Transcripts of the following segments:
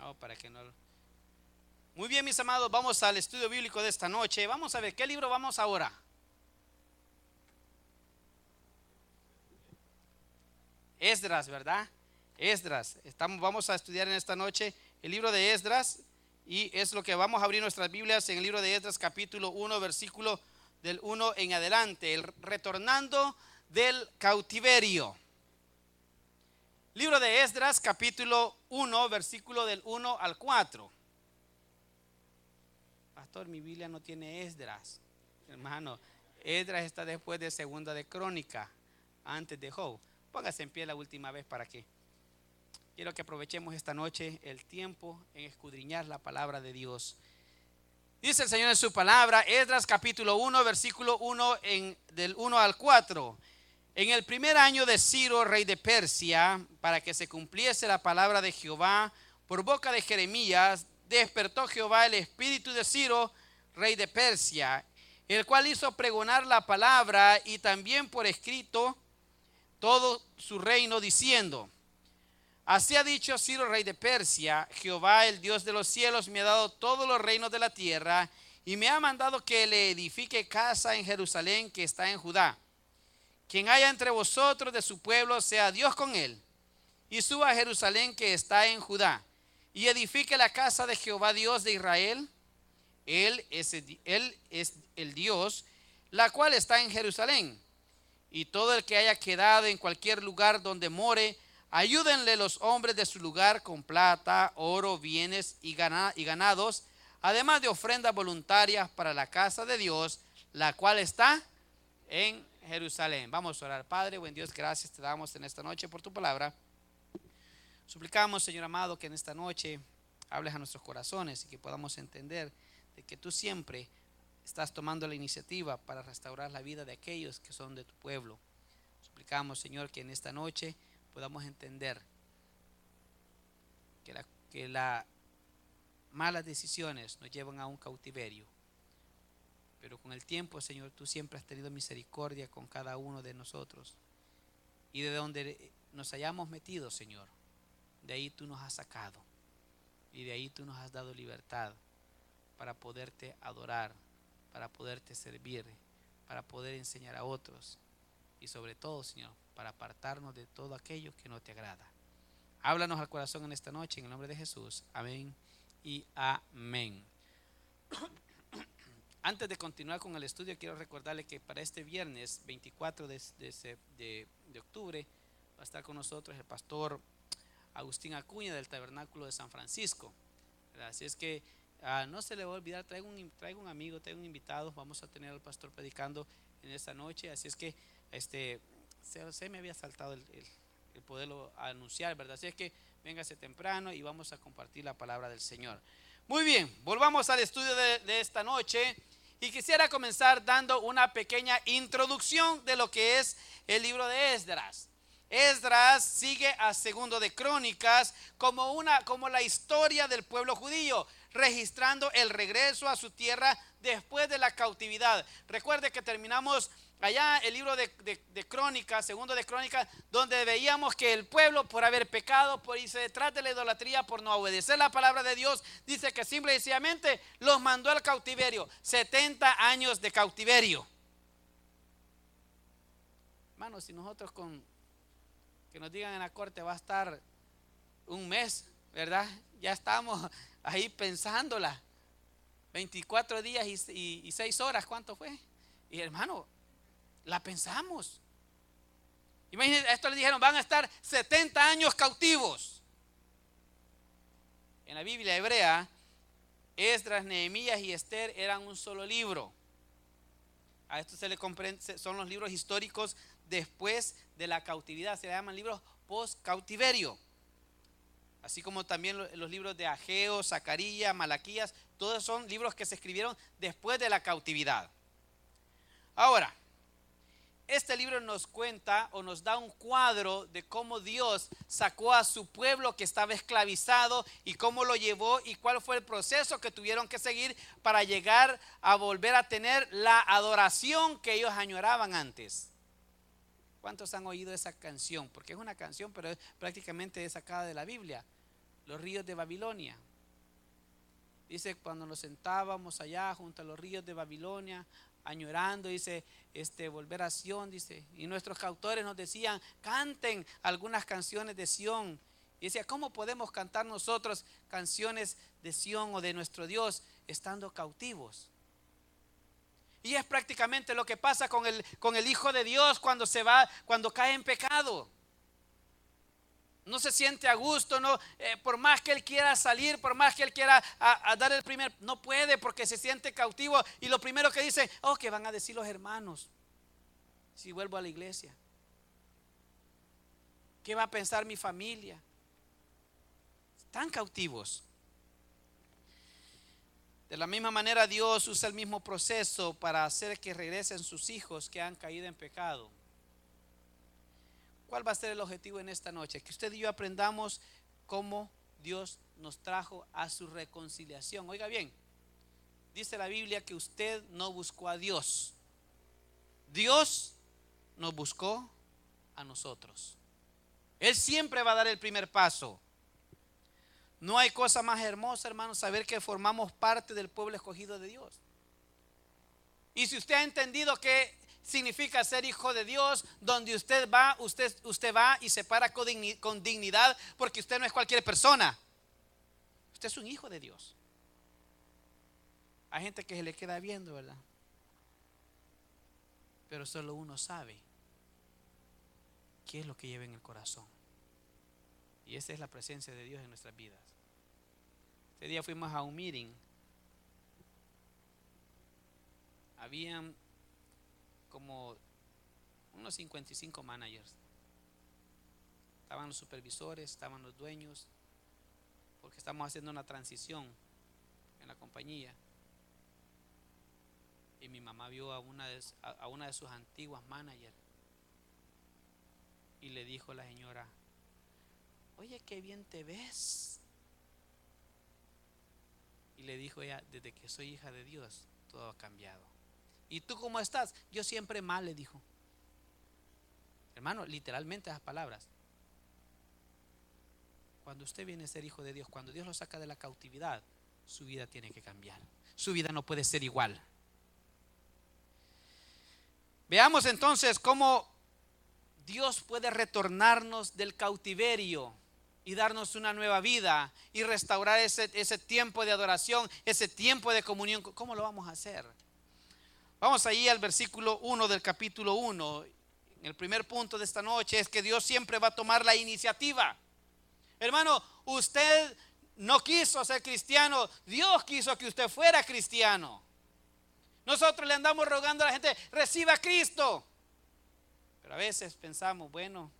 No, para que no. Muy bien, mis amados, vamos al estudio bíblico de esta noche. Vamos a ver qué libro vamos ahora. Esdras, ¿verdad? Esdras. Vamos a estudiar en esta noche el libro de Esdras y es lo que vamos a abrir nuestras Biblias en el libro de Esdras capítulo 1, versículo del 1 en adelante, el retornando del cautiverio. Libro de Esdras capítulo 1, versículo del 1 al 4. Pastor, mi Biblia no tiene Esdras. Hermano, Esdras está después de segunda de Crónica, antes de Job. Póngase en pie la última vez para que quiero que aprovechemos esta noche el tiempo en escudriñar la palabra de Dios. Dice el Señor en su palabra, Esdras capítulo 1, versículo 1 del 1 al 4. En el primer año de Ciro, rey de Persia, para que se cumpliese la palabra de Jehová por boca de Jeremías, despertó Jehová el espíritu de Ciro, rey de Persia, el cual hizo pregonar la palabra y también por escrito todo su reino, diciendo: así ha dicho Ciro, rey de Persia: Jehová, el Dios de los cielos, me ha dado todos los reinos de la tierra y me ha mandado que le edifique casa en Jerusalén, que está en Judá. Quien haya entre vosotros de su pueblo, sea Dios con él, y suba a Jerusalén, que está en Judá, y edifique la casa de Jehová, Dios de Israel. Él es el Dios, la cual está en Jerusalén. Y todo el que haya quedado en cualquier lugar donde more, ayúdenle los hombres de su lugar con plata, oro, bienes y ganados, además de ofrendas voluntarias para la casa de Dios, la cual está en Jerusalén. Vamos a orar. Padre, buen Dios, gracias te damos en esta noche por tu palabra. Suplicamos, Señor amado, que en esta noche hables a nuestros corazones y que podamos entender de que tú siempre estás tomando la iniciativa para restaurar la vida de aquellos que son de tu pueblo. Suplicamos, Señor, que en esta noche podamos entender que las malas decisiones nos llevan a un cautiverio. Pero con el tiempo, Señor, tú siempre has tenido misericordia con cada uno de nosotros. Y de donde nos hayamos metido, Señor, de ahí tú nos has sacado. Y de ahí tú nos has dado libertad para poderte adorar, para poderte servir, para poder enseñar a otros. Y sobre todo, Señor, para apartarnos de todo aquello que no te agrada. Háblanos al corazón en esta noche, en el nombre de Jesús. Amén y amén. Antes de continuar con el estudio, quiero recordarle que para este viernes 24 de octubre va a estar con nosotros el pastor Agustín Acuña del Tabernáculo de San Francisco. Así es que no se le va a olvidar, traiga un amigo, traiga un invitado. Vamos a tener al pastor predicando en esta noche. Así es que se me había saltado el poderlo anunciar, ¿verdad? Así es que véngase temprano y vamos a compartir la palabra del Señor. Muy bien, volvamos al estudio de esta noche. Y quisiera comenzar dando una pequeña introducción de lo que es el libro de Esdras. Esdras sigue a segundo de Crónicas como la historia del pueblo judío, registrando el regreso a su tierra después de la cautividad. Recuerde que terminamos allá el libro de Crónicas, segundo de Crónicas, donde veíamos que el pueblo, por haber pecado, por irse detrás de la idolatría, por no obedecer la palabra de Dios, dice que simple y sencillamente los mandó al cautiverio. 70 años de cautiverio. Hermanos, si nosotros que nos digan en la corte va a estar un mes, ¿verdad? Ya estamos ahí pensándola. 24 días y 6 horas, ¿cuánto fue? Y hermano, la pensamos. Imagínense, esto le dijeron, van a estar 70 años cautivos. En la Biblia hebrea, Esdras, Nehemías y Esther eran un solo libro. A esto se le comprende, son los libros históricos después de la cautividad, se le llaman libros post-cautiverio. Así como también los libros de Ageo, Zacarías, Malaquías, todos son libros que se escribieron después de la cautividad. Ahora, este libro nos cuenta o nos da un cuadro de cómo Dios sacó a su pueblo que estaba esclavizado y cómo lo llevó y cuál fue el proceso que tuvieron que seguir para llegar a volver a tener la adoración que ellos añoraban antes. ¿Cuántos han oído esa canción? Porque es una canción, pero prácticamente es sacada de la Biblia. los ríos de Babilonia. Dice, cuando nos sentábamos allá junto a los ríos de Babilonia, añorando, dice, volver a Sión, dice, y nuestros autores nos decían, canten algunas canciones de Sión. Y decía, ¿cómo podemos cantar nosotros canciones de Sión o de nuestro Dios estando cautivos? Y es prácticamente lo que pasa con el Hijo de Dios cuando se va, cuando cae en pecado. No se siente a gusto, no, por más que él quiera salir, por más que él quiera a dar el primer, no puede porque se siente cautivo. Y lo primero que dice, oh, ¿qué van a decir los hermanos si vuelvo a la iglesia? ¿Qué va a pensar mi familia? Están cautivos. De la misma manera, Dios usa el mismo proceso para hacer que regresen sus hijos que han caído en pecado. ¿Cuál va a ser el objetivo en esta noche? Que usted y yo aprendamos cómo Dios nos trajo a su reconciliación. Oiga bien, dice la Biblia que usted no buscó a Dios. Dios nos buscó a nosotros. Él siempre va a dar el primer paso. No hay cosa más hermosa, hermano, saber que formamos parte del pueblo escogido de Dios. Y si usted ha entendido que significa ser hijo de Dios, donde usted va, usted va y se para con dignidad, porque usted no es cualquier persona. Usted es un hijo de Dios. Hay gente que se le queda viendo, ¿verdad? Pero solo uno sabe qué es lo que lleva en el corazón. Y esa es la presencia de Dios en nuestras vidas. Este día fuimos a un meeting. Habían como unos 55 managers. Estaban los supervisores, estaban los dueños, porque estamos haciendo una transición en la compañía. Y mi mamá vio a una de sus antiguas managers y le dijo a la señora, oye, qué bien te ves. Y le dijo ella, desde que soy hija de Dios, todo ha cambiado. ¿Y tú cómo estás? Yo siempre mal, le dijo. Hermano, literalmente esas palabras. Cuando usted viene a ser hijo de Dios, cuando Dios lo saca de la cautividad, su vida tiene que cambiar. Su vida no puede ser igual. Veamos entonces cómo Dios puede retornarnos del cautiverio y darnos una nueva vida y restaurar ese tiempo de adoración, ese tiempo de comunión. ¿Cómo lo vamos a hacer? Vamos ahí al versículo 1 del capítulo 1. El primer punto de esta noche es que Dios siempre va a tomar la iniciativa. Hermano, usted no quiso ser cristiano, Dios quiso que usted fuera cristiano. Nosotros le andamos rogando a la gente, reciba a Cristo. Pero a veces pensamos, bueno,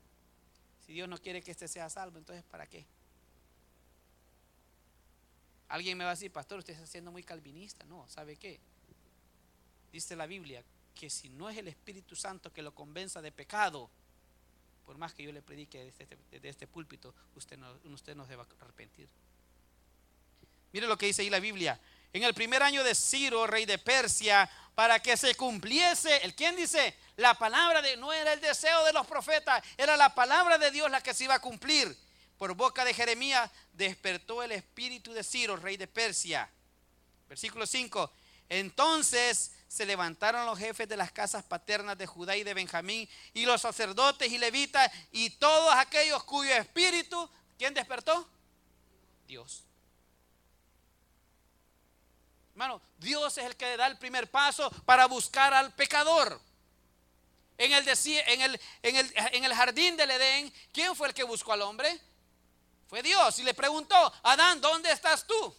si Dios no quiere que este sea salvo, entonces ¿para qué? Alguien me va a decir, pastor, usted está siendo muy calvinista. No, ¿sabe qué? Dice la Biblia que si no es el Espíritu Santo que lo convenza de pecado, por más que yo le predique desde este púlpito, usted no se va a arrepentir. Mire lo que dice ahí la Biblia. En el primer año de Ciro, rey de Persia, para que se cumpliese, ¿quién dice? La palabra no era el deseo de los profetas, era la palabra de Dios la que se iba a cumplir. Por boca de Jeremías despertó el espíritu de Ciro, rey de Persia. Versículo 5. Entonces se levantaron los jefes de las casas paternas de Judá y de Benjamín, y los sacerdotes y levitas, y todos aquellos cuyo espíritu, ¿quién despertó? Dios. Hermano, Dios es el que da el primer paso para buscar al pecador. En el jardín del Edén, ¿quién fue el que buscó al hombre? Fue Dios, y le preguntó, Adán, ¿dónde estás tú?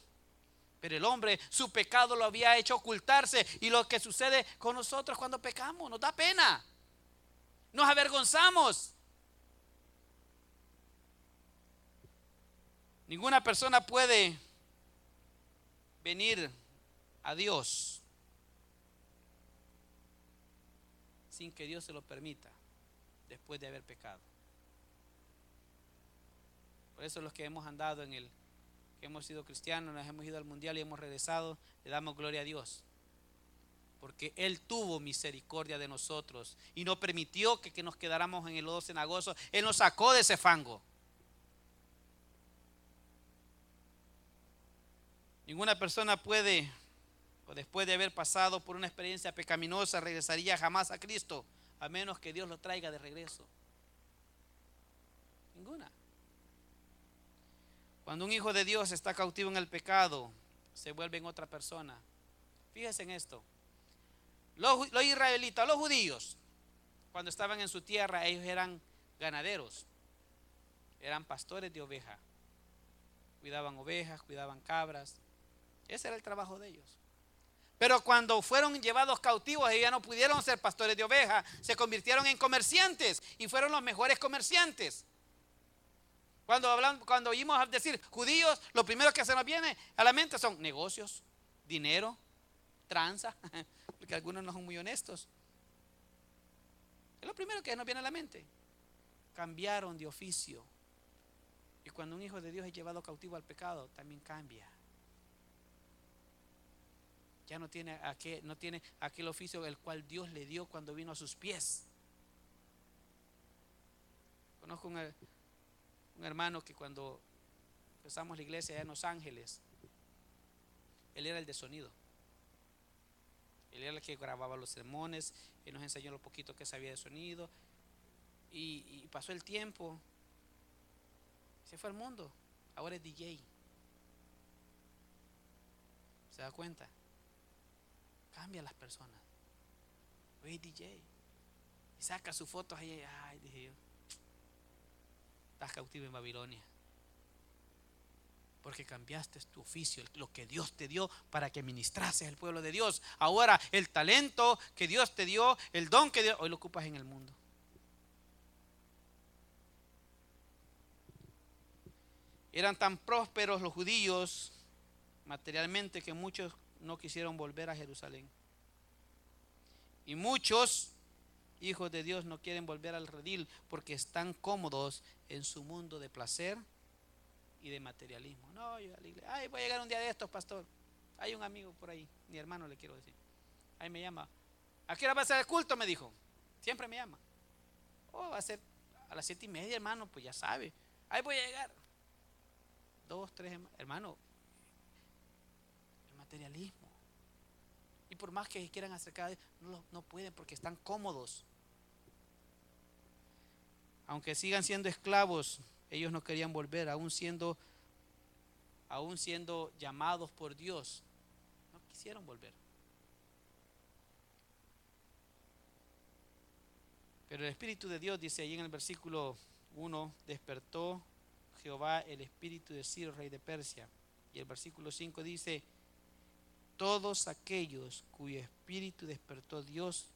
Pero el hombre, su pecado lo había hecho ocultarse. Y lo que sucede con nosotros cuando pecamos, nos da pena, nos avergonzamos. Ninguna persona puede venir a Dios sin que Dios se lo permita después de haber pecado. Por eso los que hemos andado que hemos sido cristianos, nos hemos ido al mundial y hemos regresado, le damos gloria a Dios, porque Él tuvo misericordia de nosotros y no permitió que nos quedáramos en el lodo cenagoso. Él nos sacó de ese fango. Ninguna persona puede, o después de haber pasado por una experiencia pecaminosa, regresaría jamás a Cristo, a menos que Dios lo traiga de regreso. Ninguna. Cuando un hijo de Dios está cautivo en el pecado, se vuelve en otra persona. Fíjense en esto. Los israelitas, los judíos, cuando estaban en su tierra, ellos eran ganaderos, eran pastores de ovejas. Cuidaban ovejas, cuidaban cabras. Ese era el trabajo de ellos. Pero cuando fueron llevados cautivos, ellos ya no pudieron ser pastores de ovejas, se convirtieron en comerciantes y fueron los mejores comerciantes. Cuando oímos decir judíos, lo primero que se nos viene a la mente son negocios, dinero, tranza, porque algunos no son muy honestos. Es lo primero que nos viene a la mente. Cambiaron de oficio. Y cuando un hijo de Dios es llevado cautivo al pecado, también cambia. Ya no tiene aquel oficio el cual Dios le dio cuando vino a sus pies. Conozco un hermano que cuando empezamos la iglesia allá en Los Ángeles, él era el de sonido. Él era el que grababa los sermones, él nos enseñó lo poquito que sabía de sonido. Y pasó el tiempo, se fue al mundo, ahora es DJ. ¿Se da cuenta? Cambia a las personas. Oye, DJ. Y saca sus fotos ahí. Ay, dije yo, estás cautivo en Babilonia. Porque cambiaste tu oficio, lo que Dios te dio para que ministrases al pueblo de Dios. Ahora el talento que Dios te dio, el don que Dios, hoy lo ocupas en el mundo. Eran tan prósperos los judíos materialmente que muchos no quisieron volver a Jerusalén. Y muchos hijos de Dios no quieren volver al redil porque están cómodos en su mundo de placer y de materialismo. No, yo a la iglesia, ay, voy a llegar un día de estos, pastor. Hay un amigo por ahí, mi hermano le quiero decir. Ahí me llama. ¿A qué hora va a ser el culto? Me dijo. Siempre me llama. Oh, va a ser a las 7:30, hermano, pues ya sabe. Ahí voy a llegar. 2, 3, hermano. El materialismo. Y por más que quieran acercar a Dios, no pueden porque están cómodos. Aunque sigan siendo esclavos, ellos no querían volver, aún siendo llamados por Dios, no quisieron volver. Pero el Espíritu de Dios, dice ahí en el versículo 1, despertó Jehová el espíritu de Ciro, rey de Persia. Y el versículo 5 dice, todos aquellos cuyo espíritu despertó Dios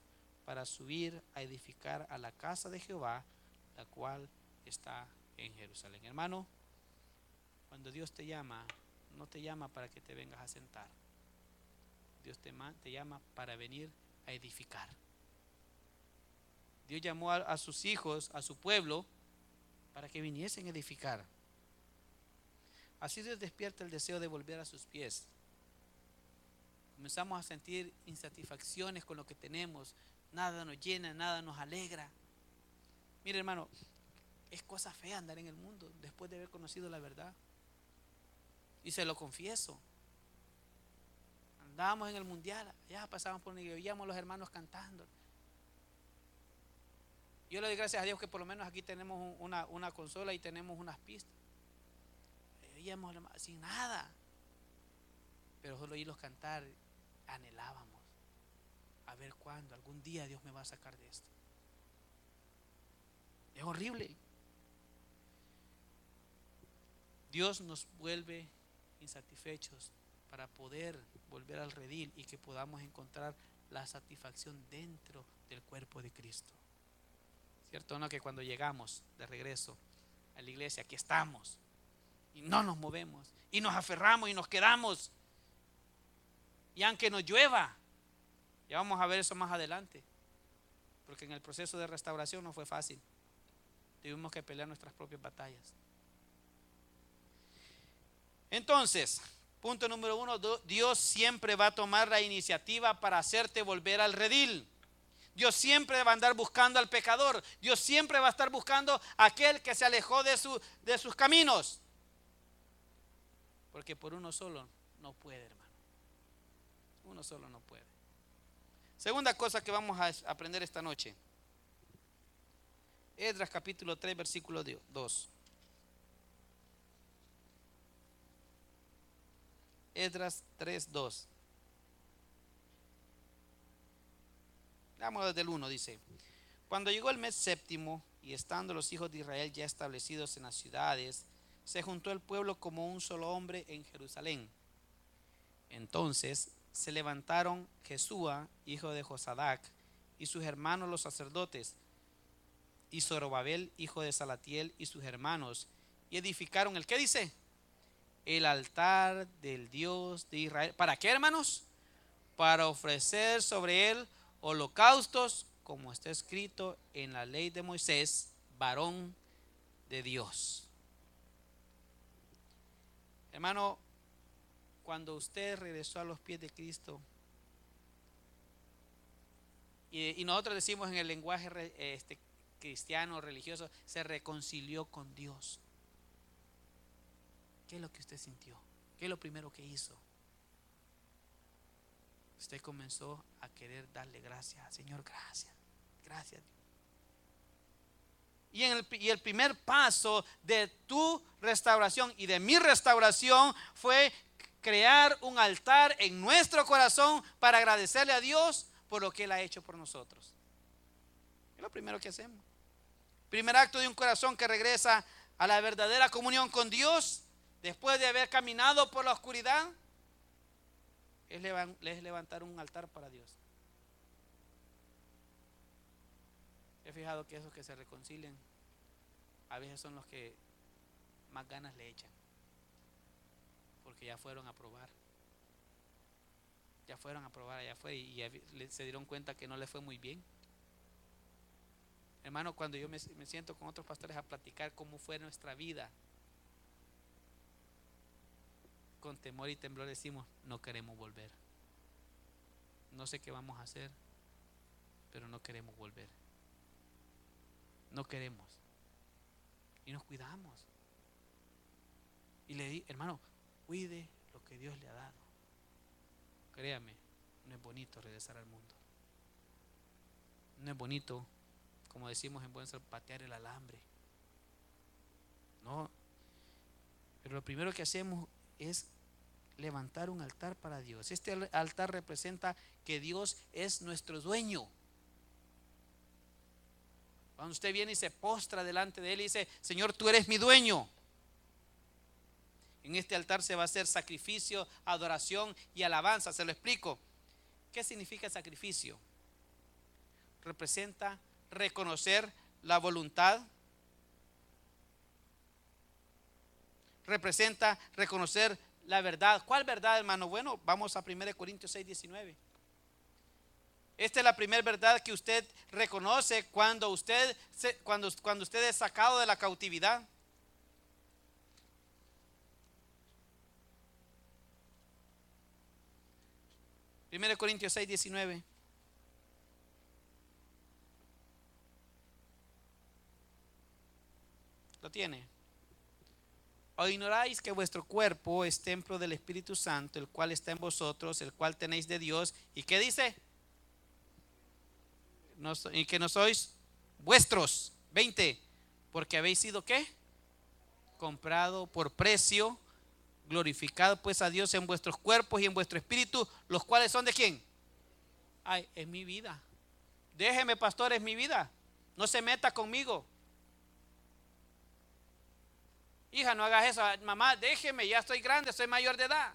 para subir a edificar a la casa de Jehová, la cual está en Jerusalén. Hermano, cuando Dios te llama, no te llama para que te vengas a sentar. Dios te llama para venir a edificar. Dios llamó a sus hijos, a su pueblo, para que viniesen a edificar. Así Dios despierta el deseo de volver a sus pies. Comenzamos a sentir insatisfacciones con lo que tenemos. Nada nos llena, nada nos alegra. Mire, hermano, es cosa fea andar en el mundo después de haber conocido la verdad. Y se lo confieso. Andábamos en el mundial, ya pasábamos por y oíamos a los hermanos cantando. Yo le doy gracias a Dios que por lo menos aquí tenemos una consola y tenemos unas pistas. Oíamos sin nada. Pero solo oírlos cantar, anhelábamos a ver cuándo, algún día Dios me va a sacar de esto. Es horrible. Dios nos vuelve insatisfechos para poder volver al redil y que podamos encontrar la satisfacción dentro del cuerpo de Cristo. ¿Cierto o no? Que cuando llegamos de regreso a la iglesia, aquí estamos y no nos movemos y nos aferramos y nos quedamos. Y aunque nos llueva, ya vamos a ver eso más adelante, porque en el proceso de restauración no fue fácil. Tuvimos que pelear nuestras propias batallas. Entonces, punto número 1, Dios siempre va a tomar la iniciativa para hacerte volver al redil. Dios siempre va a andar buscando al pecador. Dios siempre va a estar buscando a aquel que se alejó de sus caminos. Porque por uno solo no puede, hermano. Uno solo no puede. Segunda cosa que vamos a aprender esta noche. Esdras capítulo 3, versículo 2. Esdras 3, 2. Vamos desde el 1, dice: Cuando llegó el mes séptimo, y estando los hijos de Israel ya establecidos en las ciudades, se juntó el pueblo como un solo hombre en Jerusalén. Entonces se levantaron Jesúa, hijo de Josadac, y sus hermanos los sacerdotes, y Zorobabel, hijo de Salatiel, y sus hermanos, y edificaron el, ¿qué dice? El altar del Dios de Israel. ¿Para qué, hermanos? Para ofrecer sobre él holocaustos, como está escrito en la ley de Moisés, varón de Dios. Hermano, cuando usted regresó a los pies de Cristo, y nosotros decimos en el lenguaje cristiano, religioso, se reconcilió con Dios. ¿Qué es lo que usted sintió? ¿Qué es lo primero que hizo? Usted comenzó a querer darle gracias. Señor, gracias. Gracias. Y el primer paso de tu restauración y de mi restauración fue crear un altar en nuestro corazón para agradecerle a Dios por lo que Él ha hecho por nosotros. Es lo primero que hacemos. Primer acto de un corazón que regresa a la verdadera comunión con Dios después de haber caminado por la oscuridad es levantar un altar para Dios. He fijado que esos que se reconcilian a veces son los que más ganas le echan, porque ya fueron a probar. Ya fueron a probar allá afuera y se dieron cuenta que no les fue muy bien. Hermano, cuando yo me siento con otros pastores a platicar cómo fue nuestra vida, con temor y temblor decimos: no queremos volver. No sé qué vamos a hacer, pero no queremos volver. No queremos. Y nos cuidamos. Y le di, hermano, cuide lo que Dios le ha dado. Créame, no es bonito regresar al mundo. No es bonito, como decimos en buen ser, patear el alambre. No. Pero lo primero que hacemos es levantar un altar para Dios. Este altar representa que Dios es nuestro dueño. Cuando usted viene y se postra delante de Él y dice: Señor, tú eres mi dueño. En este altar se va a hacer sacrificio, adoración y alabanza. Se lo explico. ¿Qué significa sacrificio? Representa reconocer la voluntad. Representa reconocer la verdad. ¿Cuál verdad, hermano? Bueno, vamos a 1 Corintios 6, 19. Esta es la primera verdad que usted reconoce cuando usted es sacado de la cautividad. Primero Corintios 6, 19. ¿Lo tiene? ¿O ignoráis que vuestro cuerpo es templo del Espíritu Santo, el cual está en vosotros, el cual tenéis de Dios? ¿Y qué dice? Y que no sois vuestros. 20. Porque habéis sido, ¿qué? Comprado por precio. Glorificad pues a Dios en vuestros cuerpos y en vuestro espíritu, los cuales son ¿de quién? Ay, es mi vida. Déjeme, pastor, es mi vida. No se meta conmigo. Hija, no hagas eso. Mamá, déjeme, ya estoy grande, soy mayor de edad.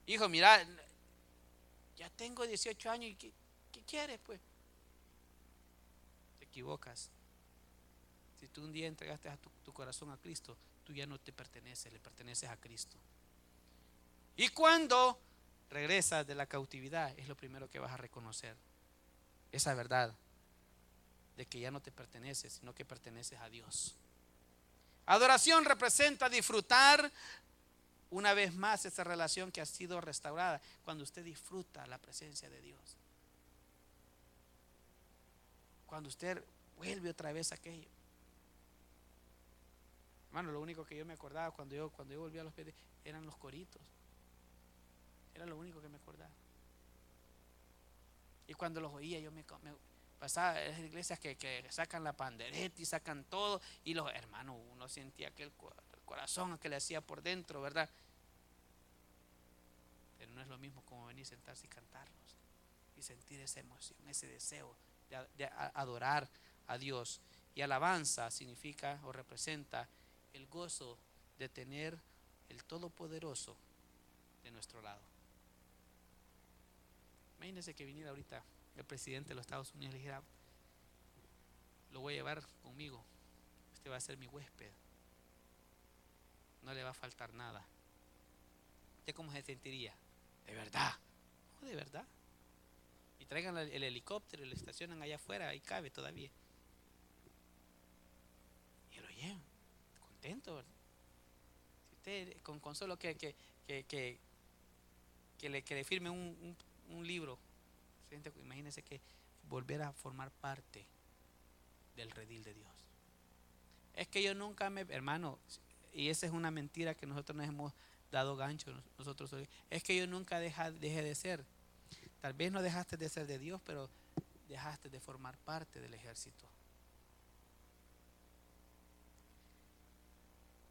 Hijo, mira, ya tengo 18 años y ¿qué quieres, pues? Te equivocas. Si tú un día entregaste a tu corazón a Cristo, tú ya no te perteneces, le perteneces a Cristo. Y cuando regresas de la cautividad, es lo primero que vas a reconocer. Esa verdad de que ya no te perteneces, sino que perteneces a Dios. Adoración representa disfrutar una vez más esa relación que ha sido restaurada, cuando usted disfruta la presencia de Dios. Cuando usted vuelve otra vez a aquello. Hermano, lo único que yo me acordaba cuando yo volví a los pies eran los coritos. Era lo único que me acordaba. Y cuando los oía yo me pasaba a esas iglesias que sacan la pandereta y sacan todo. Y los hermanos, uno sentía que el corazón que le hacía por dentro, ¿verdad? Pero no es lo mismo como venir, sentarse y cantarlos. Y sentir esa emoción, ese deseo de adorar a Dios. Y alabanza significa o representa el gozo de tener el Todopoderoso de nuestro lado. Imagínense que viniera ahorita el presidente de los Estados Unidos y le dijera: lo voy a llevar conmigo, usted va a ser mi huésped, no le va a faltar nada. ¿Usted cómo se sentiría? ¿De verdad? No, de verdad. Y traigan el helicóptero y lo estacionan allá afuera, ahí cabe todavía. Y lo llevan, contento, ¿verdad? Si usted con solo que le firme un libro, imagínense que volver a formar parte del redil de Dios. Es que yo nunca hermano, y esa es una mentira que nosotros nos hemos dado gancho nosotros hoy. Es que yo nunca dejé de ser. Tal vez no dejaste de ser de Dios, pero dejaste de formar parte del ejército.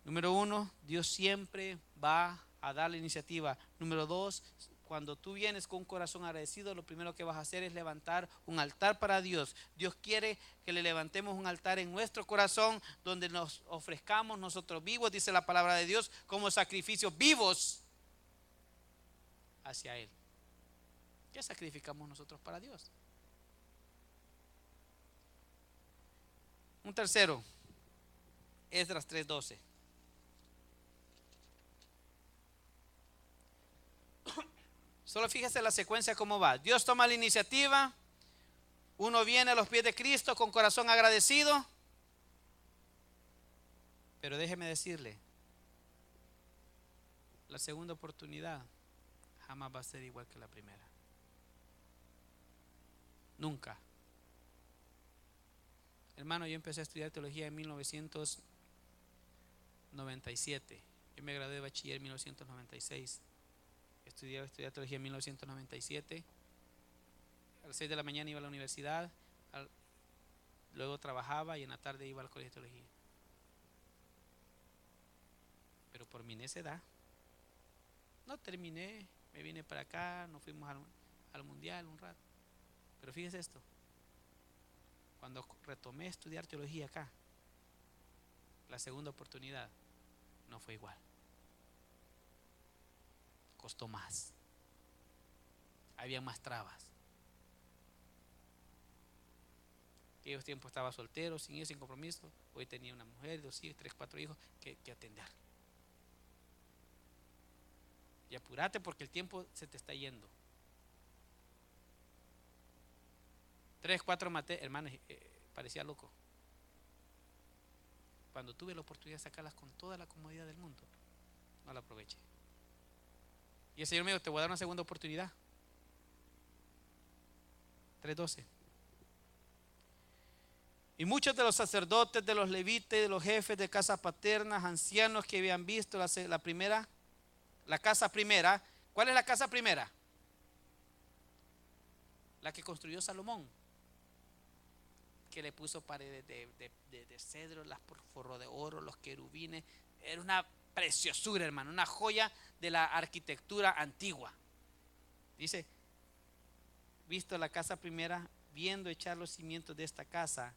Número 1, Dios siempre va a dar la iniciativa. Número 2, cuando tú vienes con un corazón agradecido, lo primero que vas a hacer es levantar un altar para Dios. Dios quiere que le levantemos un altar en nuestro corazón donde nos ofrezcamos nosotros vivos, dice la palabra de Dios, como sacrificios vivos hacia Él. ¿Qué sacrificamos nosotros para Dios? Un tercero, Esdras 3:12. Solo fíjese la secuencia cómo va. Dios toma la iniciativa, uno viene a los pies de Cristo con corazón agradecido, pero déjeme decirle, la segunda oportunidad jamás va a ser igual que la primera. Nunca. Hermano, yo empecé a estudiar teología en 1997. Yo me gradué de bachiller en 1996. Estudié teología en 1997. A las 6 de la mañana iba a la universidad, luego trabajaba y en la tarde iba al colegio de teología. Pero por mi necedad no terminé, me vine para acá, nos fuimos al mundial un rato. Pero fíjese esto, cuando retomé estudiar teología acá, la segunda oportunidad no fue igual. Costó más. Había más trabas. En aquellos tiempos estaba soltero, sin ir, sin compromiso. Hoy tenía una mujer, 2 hijos, 3, 4 hijos que atender. Y apúrate porque el tiempo se te está yendo. 3, 4 materias, hermanos, parecía loco. Cuando tuve la oportunidad de sacarlas con toda la comodidad del mundo, no la aproveché. Y el Señor me dijo: te voy a dar una segunda oportunidad. 3:12. Y muchos de los sacerdotes, de los levitas, de los jefes de casas paternas, ancianos que habían visto la casa primera. ¿Cuál es la casa primera? La que construyó Salomón, que le puso paredes de cedro, las por forro de oro, los querubines. Era una preciosura, hermano, una joya de la arquitectura antigua. Dice: visto la casa primera, viendo echar los cimientos de esta casa,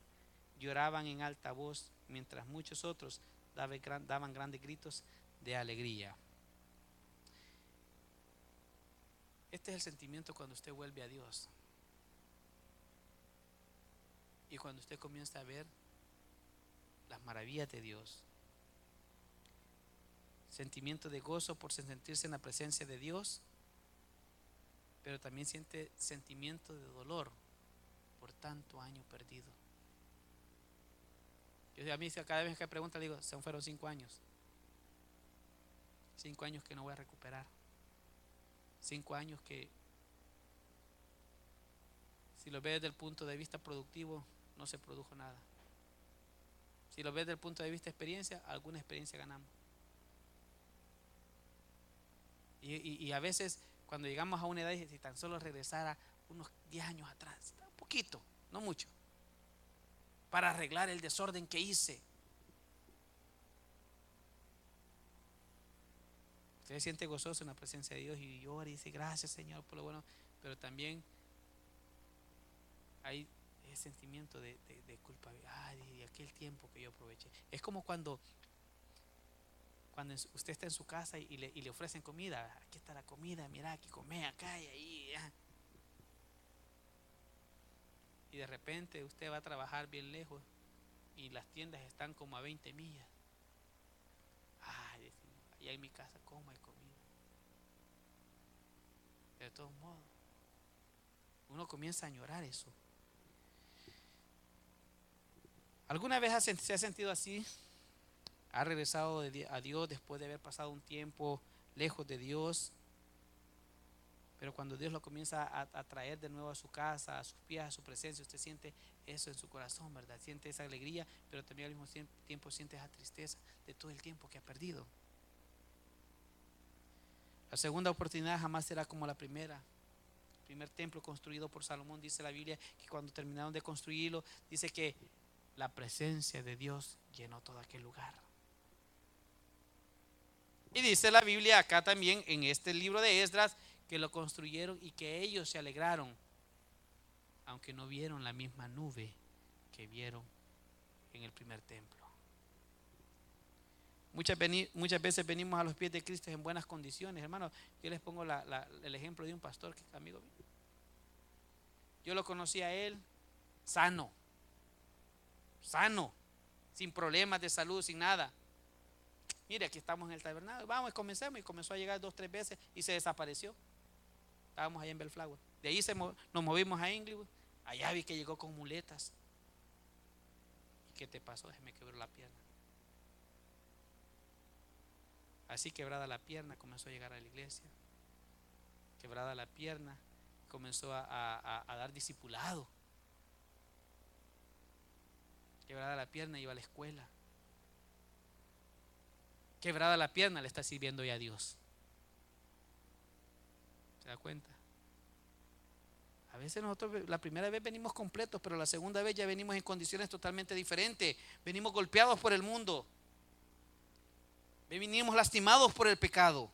lloraban en alta voz, mientras muchos otros daban grandes gritos de alegría. Este es el sentimiento cuando usted vuelve a Dios. Y cuando usted comienza a ver las maravillas de Dios. Sentimiento de gozo por sentirse en la presencia de Dios, pero también siente sentimiento de dolor por tanto año perdido. Yo a mí cada vez que pregunta le digo: fueron 5 años. 5 años que no voy a recuperar. 5 años que, si lo ve desde el punto de vista productivo, no se produjo nada. Si lo ves desde el punto de vista de experiencia, alguna experiencia ganamos. Y a veces cuando llegamos a una edad, si tan solo regresara unos 10 años atrás, un poquito, no mucho, para arreglar el desorden que hice. Usted se siente gozoso en la presencia de Dios y llora y dice gracias Señor por lo bueno, pero también hay ese sentimiento de culpa. Ay, de aquel tiempo que yo aproveché. Es como cuando usted está en su casa y le ofrecen comida. Aquí está la comida, mira, aquí come, acá y ahí. Y de repente usted va a trabajar bien lejos y las tiendas están como a 20 millas. Ay, allá en mi casa como hay comida. De todos modos, uno comienza a añorar eso. ¿Alguna vez se ha sentido así? ¿Ha regresado a Dios después de haber pasado un tiempo lejos de Dios? Pero cuando Dios lo comienza a traer de nuevo a su casa, a sus pies, a su presencia, usted siente eso en su corazón, ¿verdad? Siente esa alegría, pero también al mismo tiempo siente esa tristeza de todo el tiempo que ha perdido. La segunda oportunidad jamás será como la primera. El primer templo construido por Salomón, dice la Biblia, que cuando terminaron de construirlo, dice que la presencia de Dios llenó todo aquel lugar. Y dice la Biblia acá también en este libro de Esdras que lo construyeron y que ellos se alegraron, aunque no vieron la misma nube que vieron en el primer templo. Muchas veces venimos a los pies de Cristo en buenas condiciones, hermanos. Yo les pongo el ejemplo de un pastor que es amigo mío. Yo lo conocí a él sano, sin problemas de salud, sin nada. Mire, aquí estamos en el tabernáculo, vamos, comencemos. Y comenzó a llegar 2 o 3 veces y se desapareció. Estábamos allá en Bellflower. De ahí nos movimos a Inglewood. Allá vi que llegó con muletas. ¿Y qué te pasó? Se me quebró la pierna. Así quebrada la pierna comenzó a llegar a la iglesia. Quebrada la pierna comenzó a dar discipulado. Quebrada la pierna iba a la escuela. Quebrada la pierna le está sirviendo ya a Dios. ¿Se da cuenta? A veces nosotros la primera vez venimos completos, pero la segunda vez ya venimos en condiciones totalmente diferentes. Venimos golpeados por el mundo. Venimos lastimados por el pecado.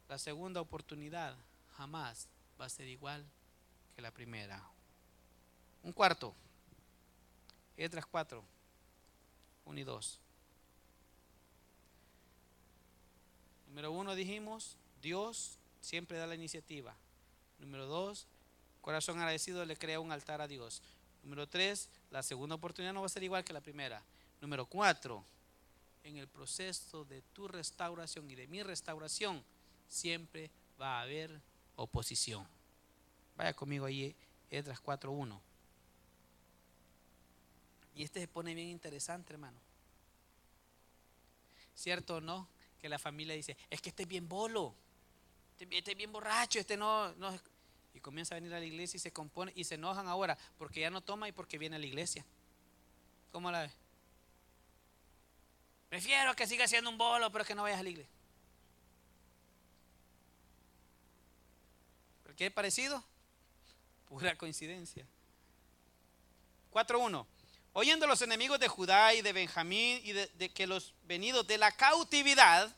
La segunda oportunidad jamás va a ser igual que la primera. Un cuarto. Esdras 4, 1 y 2. Número 1 dijimos, Dios siempre da la iniciativa. Número 2, corazón agradecido le crea un altar a Dios. Número 3, la segunda oportunidad no va a ser igual que la primera. Número 4, en el proceso de tu restauración y de mi restauración, siempre va a haber oposición. Vaya conmigo ahí, Esdras 4:1. Y este se pone bien interesante, hermano. ¿Cierto o no? Que la familia dice, es que este es bien bolo, este es bien borracho, este no. Y comienza a venir a la iglesia y se compone y se enojan ahora porque ya no toma y porque viene a la iglesia. ¿Cómo la ves? Prefiero que siga siendo un bolo, pero que no vayas a la iglesia. ¿Por qué es parecido? Pura coincidencia. 4:1. Oyendo los enemigos de Judá y de Benjamín y de que los venidos de la cautividad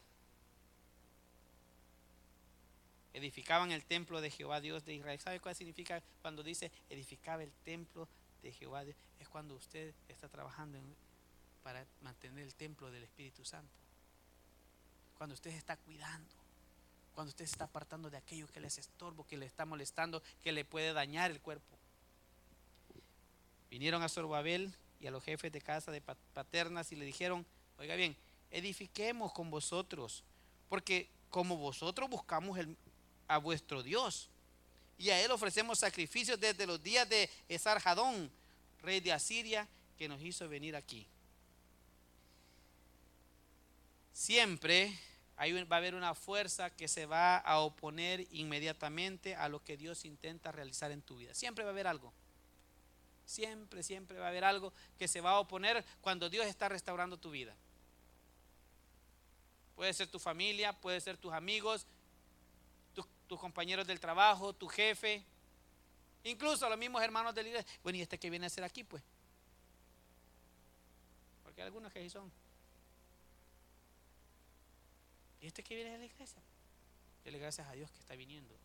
edificaban el templo de Jehová Dios de Israel. ¿Sabe cuál significa cuando dice edificaba el templo de Jehová Dios? Es cuando usted está trabajando para mantener el templo del Espíritu Santo. Cuando usted se está cuidando. Cuando usted se está apartando de aquello que le es estorbo, que le está molestando, que le puede dañar el cuerpo. Vinieron a Zorobabel y a los jefes de casa de paternas y le dijeron, oiga bien, edifiquemos con vosotros, porque como vosotros buscamos a vuestro Dios, y a él ofrecemos sacrificios desde los días de Esarhadón, rey de Asiria, que nos hizo venir aquí. Siempre va a haber una fuerza que se va a oponer inmediatamente a lo que Dios intenta realizar en tu vida. Siempre va a haber algo. Siempre, siempre va a haber algo que se va a oponer cuando Dios está restaurando tu vida. Puede ser tu familia, puede ser tus amigos, tus compañeros del trabajo, tu jefe, incluso los mismos hermanos de la iglesia. Bueno, ¿y este qué viene a hacer aquí, pues? Porque hay algunos que así son. ¿Y este qué viene a la iglesia? Dele gracias a Dios que está viniendo.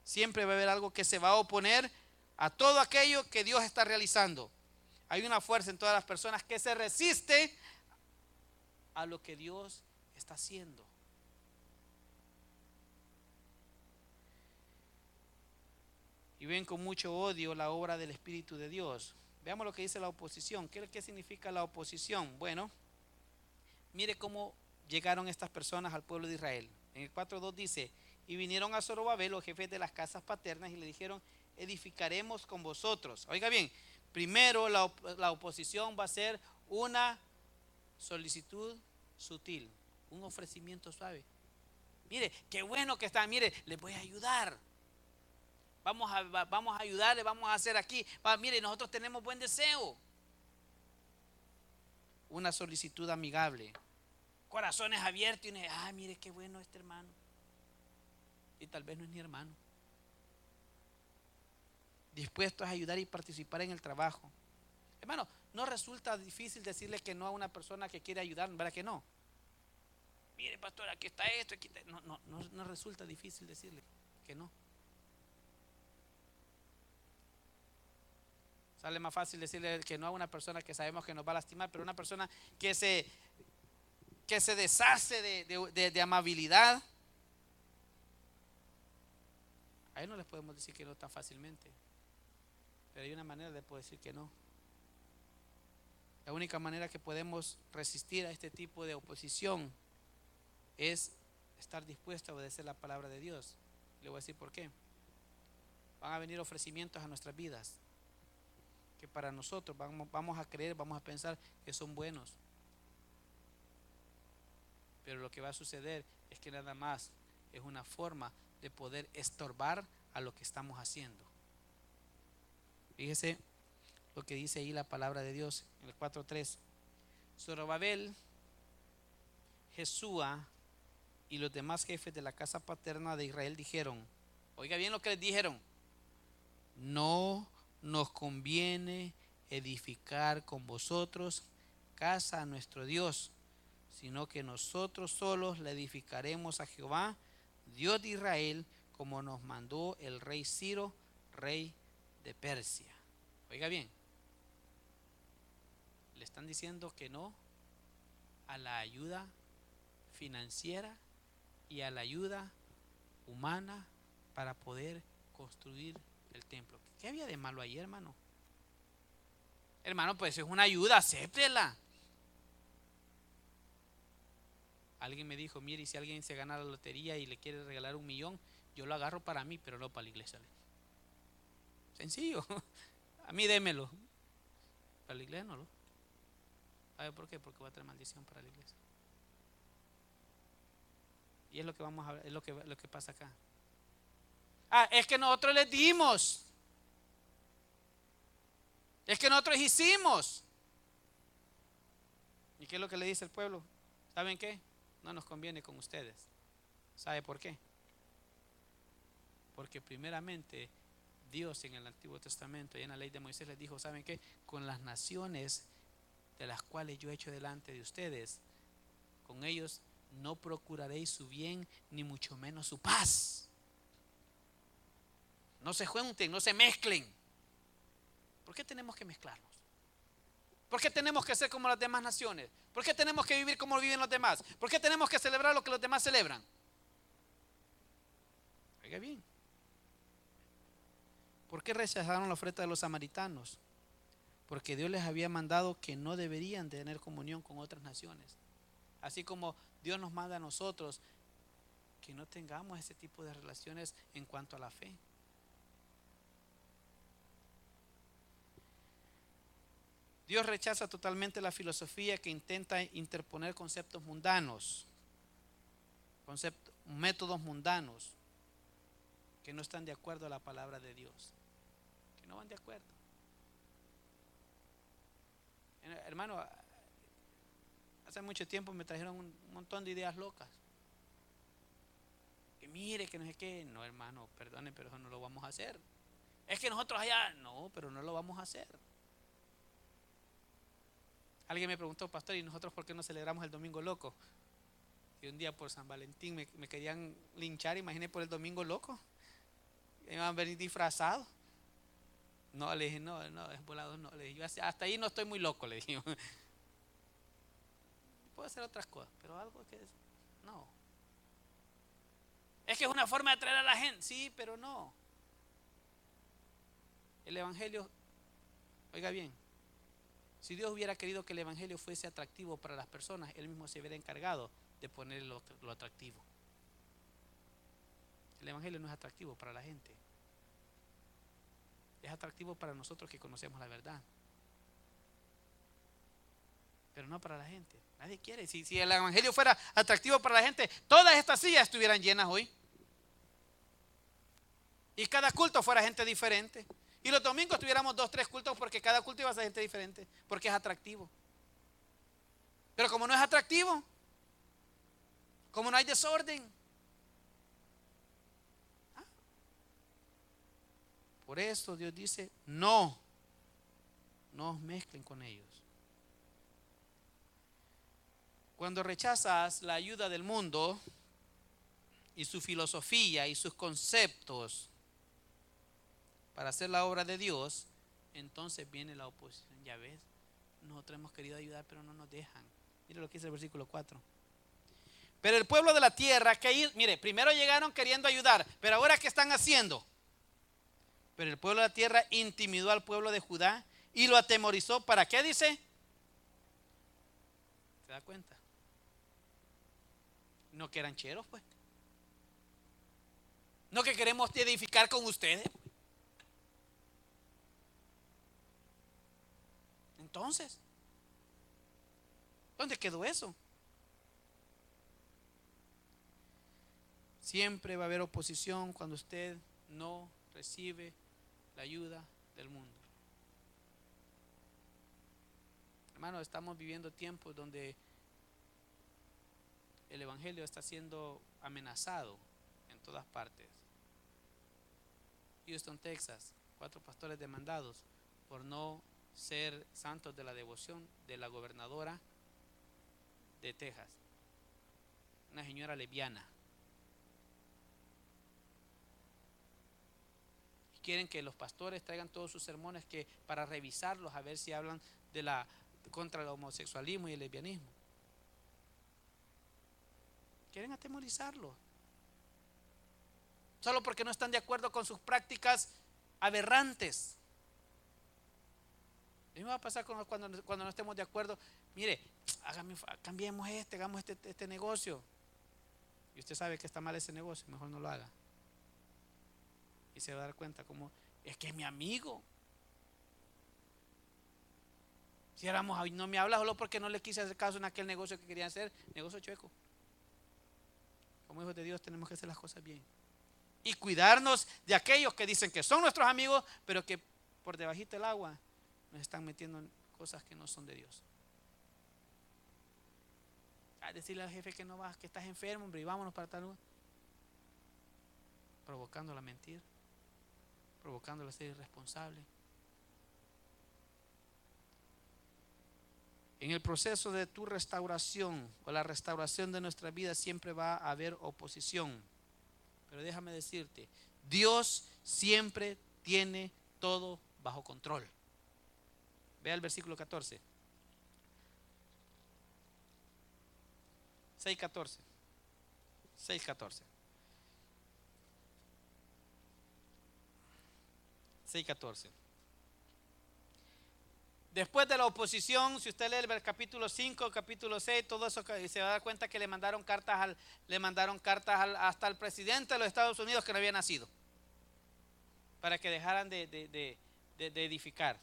Siempre va a haber algo que se va a oponer a todo aquello que Dios está realizando. Hay una fuerza en todas las personas que se resiste a lo que Dios está haciendo. Y ven con mucho odio la obra del Espíritu de Dios. Veamos lo que dice la oposición. ¿Qué significa la oposición? Bueno, mire cómo llegaron estas personas al pueblo de Israel. En el 4:2 dice: y vinieron a Zorobabel los jefes de las casas paternas y le dijeron: edificaremos con vosotros. Oiga bien, primero la oposición va a ser una solicitud sutil, un ofrecimiento suave. Mire, qué bueno que está, mire, les voy a ayudar. Vamos a ayudarle, vamos a hacer aquí. Mire, nosotros tenemos buen deseo. Una solicitud amigable. Corazones abiertos y mire qué bueno este hermano. Y tal vez no es ni hermano. Dispuestos a ayudar y participar en el trabajo. Hermano, no resulta difícil decirle que no a una persona que quiere ayudar, ¿verdad que no? Mire, pastor, aquí está esto, aquí está. No resulta difícil decirle que no. Sale más fácil decirle que no a una persona que sabemos que nos va a lastimar, pero una persona que se deshace de amabilidad, a él no les podemos decir que no tan fácilmente. Pero hay una manera de poder decir que no. La única manera que podemos resistir a este tipo de oposición es estar dispuesto a obedecer la palabra de Dios. Le voy a decir por qué. Van a venir ofrecimientos a nuestras vidas que para nosotros vamos a creer, vamos a pensar que son buenos. Pero lo que va a suceder es que nada más es una forma de poder estorbar a lo que estamos haciendo. Fíjese lo que dice ahí la palabra de Dios en el 4:3. Zorobabel, Jesúa y los demás jefes de la casa paterna de Israel dijeron, oiga bien lo que les dijeron: no nos conviene edificar con vosotros casa a nuestro Dios, sino que nosotros solos le edificaremos a Jehová, Dios de Israel, como nos mandó el rey Ciro, rey de Persia. Oiga bien, le están diciendo que no a la ayuda financiera y a la ayuda humana para poder construir el templo. ¿Qué había de malo ahí, hermano? Hermano, pues es una ayuda, acéptela. Alguien me dijo: mire, y si alguien se gana la lotería y le quiere regalar 1 millón, yo lo agarro para mí, pero no para la iglesia. Sencillo. A mí démelo. Para la iglesia no lo. ¿Sabe por qué? Porque va a traer maldición para la iglesia. Y es lo que vamos a ver, es lo que pasa acá. Es que nosotros les dimos. Es que nosotros hicimos. ¿Y qué es lo que le dice el pueblo? ¿Saben qué? No nos conviene con ustedes. ¿Sabe por qué? Porque primeramente Dios en el Antiguo Testamento y en la ley de Moisés les dijo: ¿saben qué? Con las naciones de las cuales yo he hecho delante de ustedes, con ellos no procuraréis su bien, ni mucho menos su paz. No se junten, no se mezclen. ¿Por qué tenemos que mezclarnos? ¿Por qué tenemos que ser como las demás naciones? ¿Por qué tenemos que vivir como viven los demás? ¿Por qué tenemos que celebrar lo que los demás celebran? Oiga bien. ¿Por qué rechazaron la oferta de los samaritanos? Porque Dios les había mandado que no deberían tener comunión con otras naciones. Así como Dios nos manda a nosotros que no tengamos ese tipo de relaciones en cuanto a la fe. Dios rechaza totalmente la filosofía que intenta interponer conceptos mundanos, métodos mundanos que no están de acuerdo a la palabra de Dios. que no van de acuerdo. Hermano, hace mucho tiempo me trajeron un montón de ideas locas. Que mire, que no sé qué. No, hermano, perdone, pero eso no lo vamos a hacer. Es que nosotros allá, no, pero no lo vamos a hacer. Alguien me preguntó, pastor, ¿y nosotros por qué no celebramos el Domingo Loco? Y un día por San Valentín me querían linchar, imagínate, por el Domingo Loco. Me iban a venir disfrazados. No, le dije, no, es volado, no. Le dije, yo hasta ahí no estoy muy loco, le dije. Puedo hacer otras cosas, pero algo que no. Es que es una forma de atraer a la gente, sí, pero no. El Evangelio, oiga bien, si Dios hubiera querido que el Evangelio fuese atractivo para las personas, Él mismo se hubiera encargado de poner lo atractivo. El Evangelio no es atractivo para la gente. Es atractivo para nosotros que conocemos la verdad, pero no para la gente. Nadie quiere. Si el Evangelio fuera atractivo para la gente, todas estas sillas estuvieran llenas hoy. Y cada culto fuera gente diferente. Y los domingos tuviéramos 2, 3 cultos, porque cada culto iba a ser gente diferente, porque es atractivo. Pero como no es atractivo, como no hay desorden, por eso Dios dice, no os mezclen con ellos. Cuando rechazas la ayuda del mundo y su filosofía y sus conceptos para hacer la obra de Dios, entonces viene la oposición. Ya ves, nosotros hemos querido ayudar, pero no nos dejan. Mire lo que dice el versículo 4. Pero el pueblo de la tierra, mire, primero llegaron queriendo ayudar, pero ahora ¿qué están haciendo? Pero el pueblo de la tierra intimidó al pueblo de Judá y lo atemorizó. ¿Para qué dice? ¿Se da cuenta? No que eran cheros, pues. No que queremos edificar con ustedes. Entonces, ¿dónde quedó eso? Siempre va a haber oposición cuando usted no recibe la ayuda del mundo. Hermano, estamos viviendo tiempos donde el Evangelio está siendo amenazado en todas partes. Houston, Texas, 4 pastores demandados por no ser santos de la devoción de la gobernadora de Texas, una señora lesbiana. Quieren que los pastores traigan todos sus sermones para revisarlos, a ver si hablan contra el homosexualismo y el lesbianismo. Quieren atemorizarlos, solo porque no están de acuerdo con sus prácticas aberrantes. Lo mismo va a pasar cuando no estemos de acuerdo. Mire, cambiemos hagamos este negocio. Y usted sabe que está mal ese negocio, mejor no lo haga. Y se va a dar cuenta como, es que es mi amigo. Si éramos, no me habla solo porque no le quise hacer caso en aquel negocio que querían hacer, negocio chueco. Como hijos de Dios tenemos que hacer las cosas bien. Y cuidarnos de aquellos que dicen que son nuestros amigos, pero que por debajito del agua nos están metiendo en cosas que no son de Dios. A decirle al jefe que no vas, que estás enfermo, hombre, y vámonos para tal lugar. Provocándola a mentir, provocándola a ser irresponsable. En el proceso de tu restauración o la restauración de nuestra vida siempre va a haber oposición. Pero déjame decirte, Dios siempre tiene todo bajo control. Vea el versículo 14. 6:14. 6:14. 6:14. Después de la oposición, si usted lee el capítulo 5, capítulo 6, todo eso, se va a dar cuenta que le mandaron cartas hasta al presidente de los Estados Unidos que no había nacido, para que dejaran de edificar.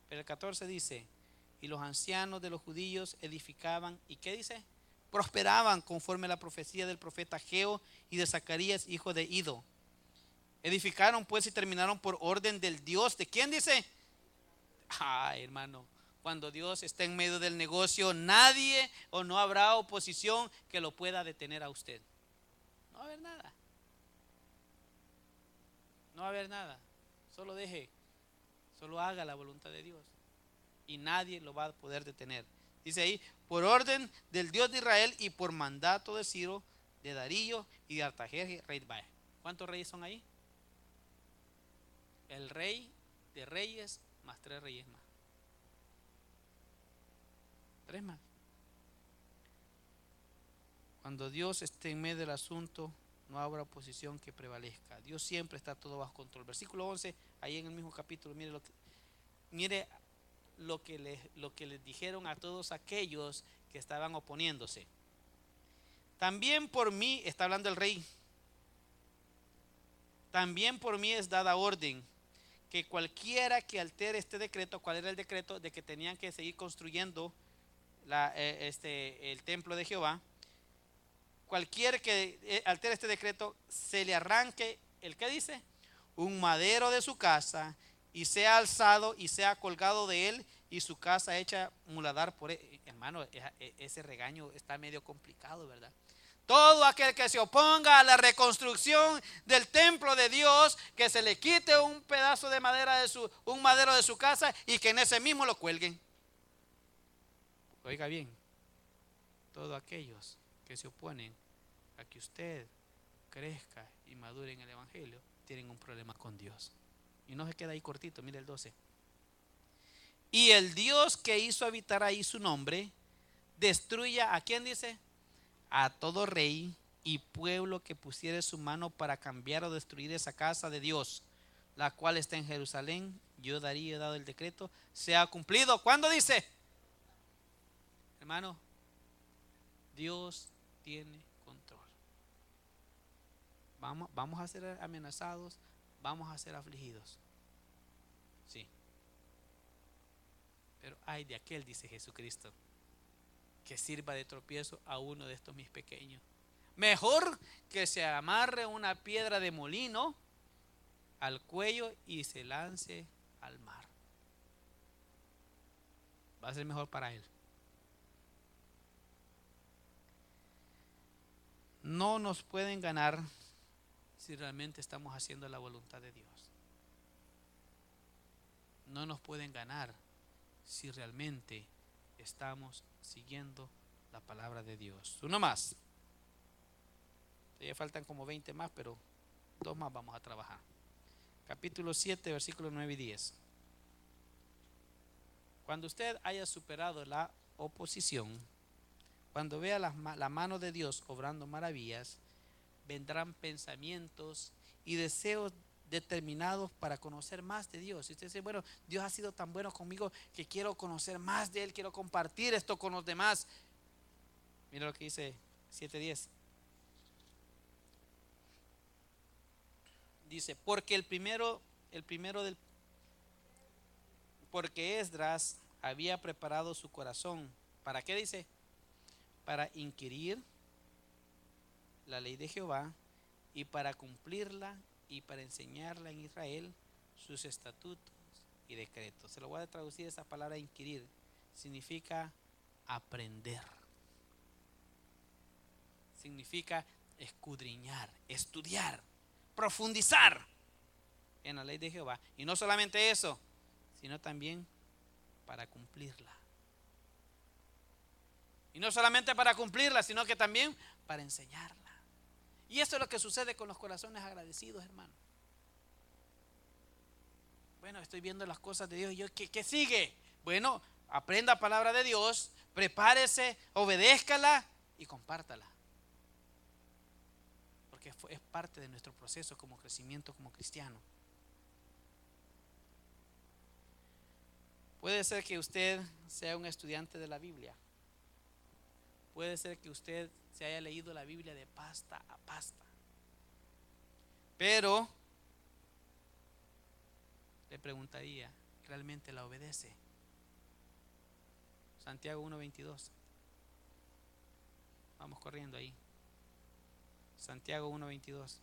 Pero el 14 dice, y los ancianos de los judíos edificaban, ¿y qué dice? Prosperaban conforme a la profecía del profeta Ageo y de Zacarías, hijo de Ido. Edificaron pues y terminaron por orden del Dios. ¿De quién dice? Ay, hermano, cuando Dios está en medio del negocio, nadie o no habrá oposición que lo pueda detener a usted. No va a haber nada. No va a haber nada. Solo deje, solo haga la voluntad de Dios y nadie lo va a poder detener. Dice ahí, por orden del Dios de Israel y por mandato de Ciro, de Darío y de Artajerjes, rey de Bae. ¿Cuántos reyes son ahí? El rey de reyes más 3 reyes más. 3 más. Cuando Dios esté en medio del asunto, no habrá oposición que prevalezca. Dios siempre está todo bajo control. Versículo 11, ahí en el mismo capítulo, mire lo que les dijeron a todos aquellos que estaban oponiéndose. También por mí, está hablando el rey, también por mí es dada orden que cualquiera que altere este decreto. ¿Cuál era el decreto? De que tenían que seguir construyendo el templo de Jehová. Cualquiera que altere este decreto, se le arranque, ¿el qué dice? Un madero de su casa, y sea alzado y sea colgado de él, y su casa hecha muladar por él. Hermano, ese regaño está medio complicado, ¿verdad? Todo aquel que se oponga a la reconstrucción del templo de Dios, que se le quite un pedazo de madera un madero de su casa y que en ese mismo lo cuelguen. Oiga bien, todos aquellos que se oponen a que usted crezca y madure en el Evangelio, tienen un problema con Dios. Y no se queda ahí cortito, mire el 12. Y el Dios que hizo habitar ahí su nombre, destruya, ¿a quién dice? A todo rey y pueblo que pusiere su mano para cambiar o destruir esa casa de Dios, la cual está en Jerusalén. Yo Darío he dado el decreto, sea cumplido. ¿Cuándo dice? Hermano, Dios tiene control. Vamos a ser amenazados, vamos a ser afligidos. Sí. Pero ay de aquel, dice Jesucristo, que sirva de tropiezo a uno de estos mis pequeños. Mejor que se amarre una piedra de molino al cuello y se lance al mar. Va a ser mejor para él. No nos pueden ganar si realmente estamos haciendo la voluntad de Dios. No nos pueden ganar si realmente estamos siguiendo la palabra de Dios. Uno más. Ya faltan como 20 más, pero 2 más vamos a trabajar. Capítulo 7, versículos 9 y 10. Cuando usted haya superado la oposición, cuando vea la mano de Dios obrando maravillas, vendrán pensamientos y deseos determinados para conocer más de Dios. Y usted dice, bueno, Dios ha sido tan bueno conmigo que quiero conocer más de Él, quiero compartir esto con los demás. Mira lo que dice 7:10. Dice, porque porque Esdras había preparado su corazón. ¿Para qué dice? Para inquirir la ley de Jehová y para cumplirla y para enseñarla en Israel sus estatutos y decretos. Se lo voy a traducir esa palabra inquirir. Significa aprender. Significa escudriñar, estudiar, profundizar en la ley de Jehová. Y no solamente eso, sino también para cumplirla. Y no solamente para cumplirla, sino que también para enseñarla. Y eso es lo que sucede con los corazones agradecidos, hermano. Bueno, estoy viendo las cosas de Dios y yo, ¿qué sigue? Bueno, aprenda palabra de Dios, prepárese, obedézcala y compártala. Porque es parte de nuestro proceso como crecimiento como cristiano. Puede ser que usted sea un estudiante de la Biblia. Puede ser que usted se haya leído la Biblia de pasta a pasta. Pero le preguntaría, ¿realmente la obedece? Santiago 1:22. Vamos corriendo ahí. Santiago 1:22.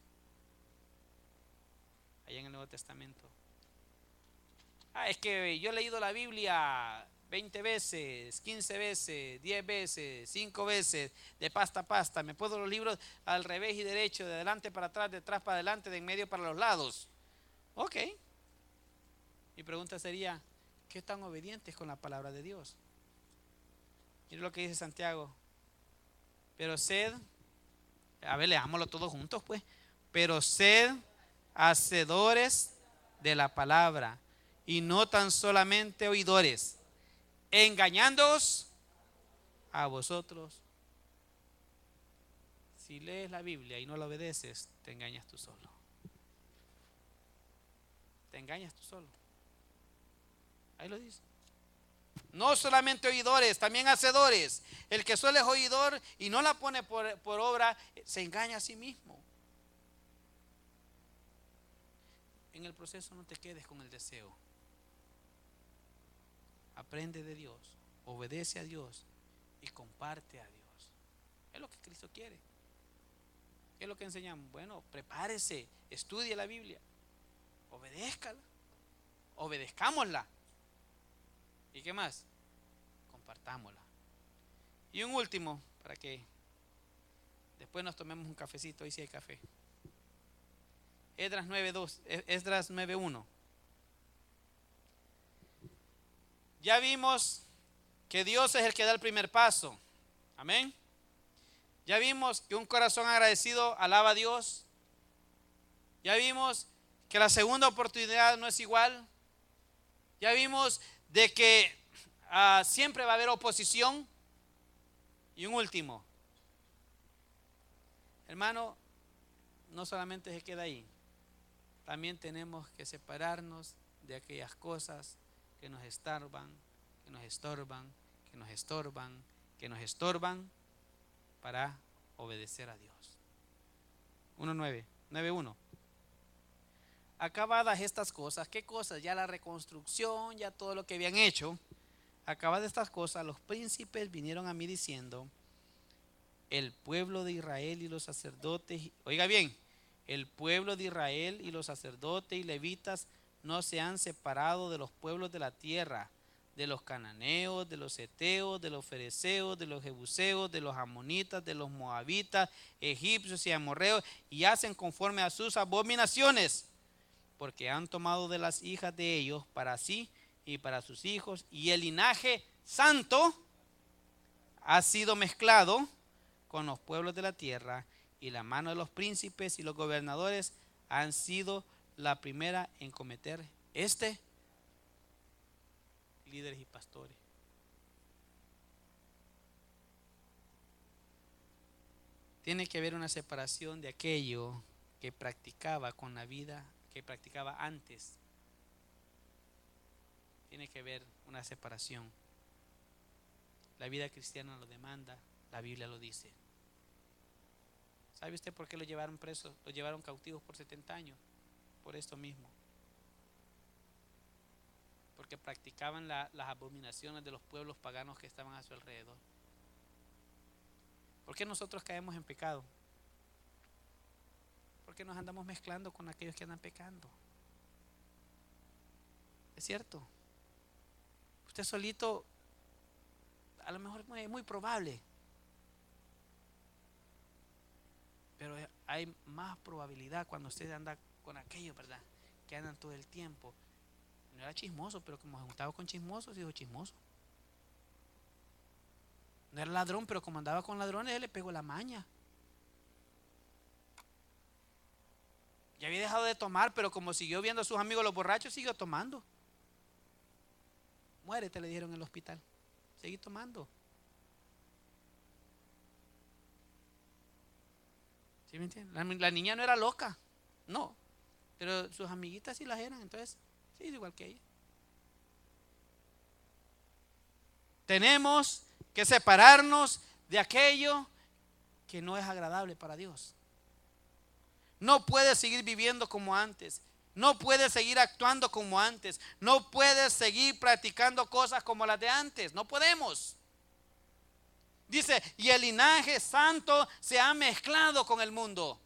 allá en el Nuevo Testamento. Es que yo he leído la Biblia 20 veces, 15 veces, 10 veces, 5 veces, de pasta a pasta. Me puedo los libros al revés y derecho, de adelante para atrás, de atrás para adelante, de en medio para los lados. Ok. Mi pregunta sería, ¿qué tan obedientes con la palabra de Dios? Mire lo que dice Santiago. Pero sed, a ver, leámoslo todos juntos pues. Pero sed hacedores de la palabra y no tan solamente oidores, engañándoos a vosotros. Si lees la Biblia y no la obedeces, te engañas tú solo. Te engañas tú solo. Ahí lo dice. No solamente oidores, también hacedores. El que solo es oidor y no la pone por obra, se engaña a sí mismo. En el proceso no te quedes con el deseo. Aprende de Dios, obedece a Dios y comparte a Dios. Es lo que Cristo quiere. ¿Qué es lo que enseñamos? Bueno, prepárese, estudie la Biblia, obedézcala, obedezcámosla. ¿Y qué más? Compartámosla. Y un último, para que después nos tomemos un cafecito, hoy sí hay café. Esdras 9:1. Ya vimos que Dios es el que da el primer paso. Amén. Ya vimos que un corazón agradecido alaba a Dios. Ya vimos que la segunda oportunidad no es igual. Ya vimos de que siempre va a haber oposición. Y un último, hermano, no solamente se queda ahí. También tenemos que separarnos de aquellas cosas que nos estorban, que nos estorban, que nos estorban, que nos estorban para obedecer a Dios. 9:1. Acabadas estas cosas, ¿qué cosas? Ya la reconstrucción, ya todo lo que habían hecho. Acabadas estas cosas, los príncipes vinieron a mí diciendo: el pueblo de Israel y los sacerdotes, oiga bien, el pueblo de Israel y los sacerdotes y levitas no se han separado de los pueblos de la tierra, de los cananeos, de los heteos, de los fereceos, de los jebuseos, de los amonitas, de los moabitas, egipcios y amorreos, y hacen conforme a sus abominaciones, porque han tomado de las hijas de ellos para sí y para sus hijos, y el linaje santo ha sido mezclado con los pueblos de la tierra, y la mano de los príncipes y los gobernadores han sido la primera en cometer líderes y pastores. Tiene que haber una separación de aquello que practicaba con la vida, que practicaba antes. Tiene que haber una separación. La vida cristiana lo demanda, la Biblia lo dice. ¿Sabe usted por qué lo llevaron presos? Lo llevaron cautivos por 70 años. Por esto mismo. Porque practicaban las abominaciones de los pueblos paganos que estaban a su alrededor. ¿Por qué nosotros caemos en pecado? Porque nos andamos mezclando con aquellos que andan pecando. ¿Es cierto? Usted solito, a lo mejor es muy probable, pero hay más probabilidad cuando usted anda con aquellos, ¿verdad?, que andan todo el tiempo. No era chismoso, pero como se juntaba con chismosos, se hizo chismoso. No era ladrón, pero como andaba con ladrones, él le pegó la maña. Ya había dejado de tomar, pero como siguió viendo a sus amigos los borrachos, siguió tomando. Muérete, le dijeron en el hospital. Seguí tomando. ¿Sí me entienden? La niña no era loca, no, pero sus amiguitas sí las eran, entonces sí, es igual que ella. Tenemos que separarnos de aquello que no es agradable para Dios. No puedes seguir viviendo como antes. No puedes seguir actuando como antes. No puedes seguir practicando cosas como las de antes. No podemos. Dice, y el linaje santo se ha mezclado con el mundo.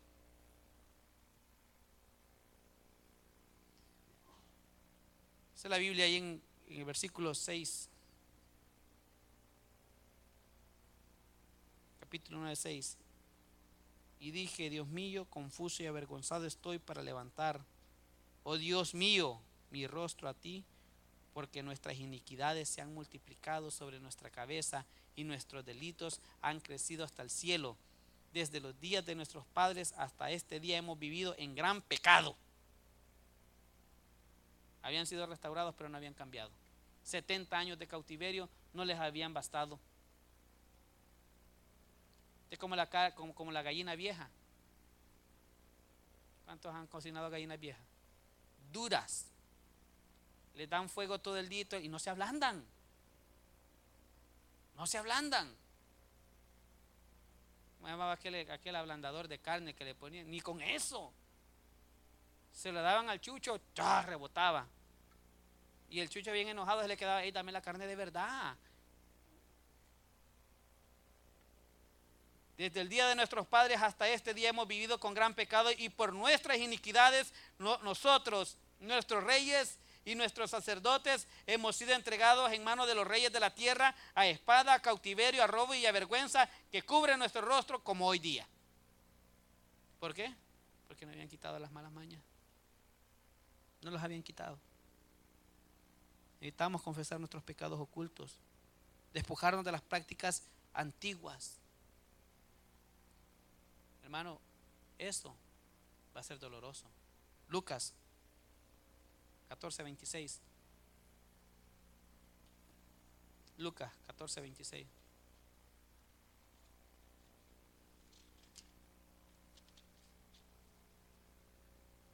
Esa es la Biblia ahí en el versículo 6, capítulo 9, 6. Y dije, Dios mío, confuso y avergonzado estoy para levantar, oh Dios mío, mi rostro a ti, porque nuestras iniquidades se han multiplicado sobre nuestra cabeza y nuestros delitos han crecido hasta el cielo. Desde los días de nuestros padres hasta este día hemos vivido en gran pecado. Habían sido restaurados, pero no habían cambiado. 70 años de cautiverio no les habían bastado. Es como la gallina vieja. ¿Cuántos han cocinado gallinas viejas? Duras. Les dan fuego todo el día y no se ablandan. No se ablandan. Me llamaba aquel ablandador de carne que le ponían. Ni con eso. Se lo daban al chucho, ¡chá! Rebotaba. Y el chucho bien enojado se le quedaba, ¡ey, dame la carne de verdad! Desde el día de nuestros padres hasta este día hemos vivido con gran pecado y por nuestras iniquidades nosotros, nuestros reyes y nuestros sacerdotes hemos sido entregados en manos de los reyes de la tierra a espada, a cautiverio, a robo y a vergüenza que cubren nuestro rostro como hoy día. ¿Por qué? Porque no habían quitado las malas mañas. No los habían quitado. Necesitamos confesar nuestros pecados ocultos, despojarnos de las prácticas antiguas. Hermano, eso va a ser doloroso. Lucas 14:26. Lucas 14:26.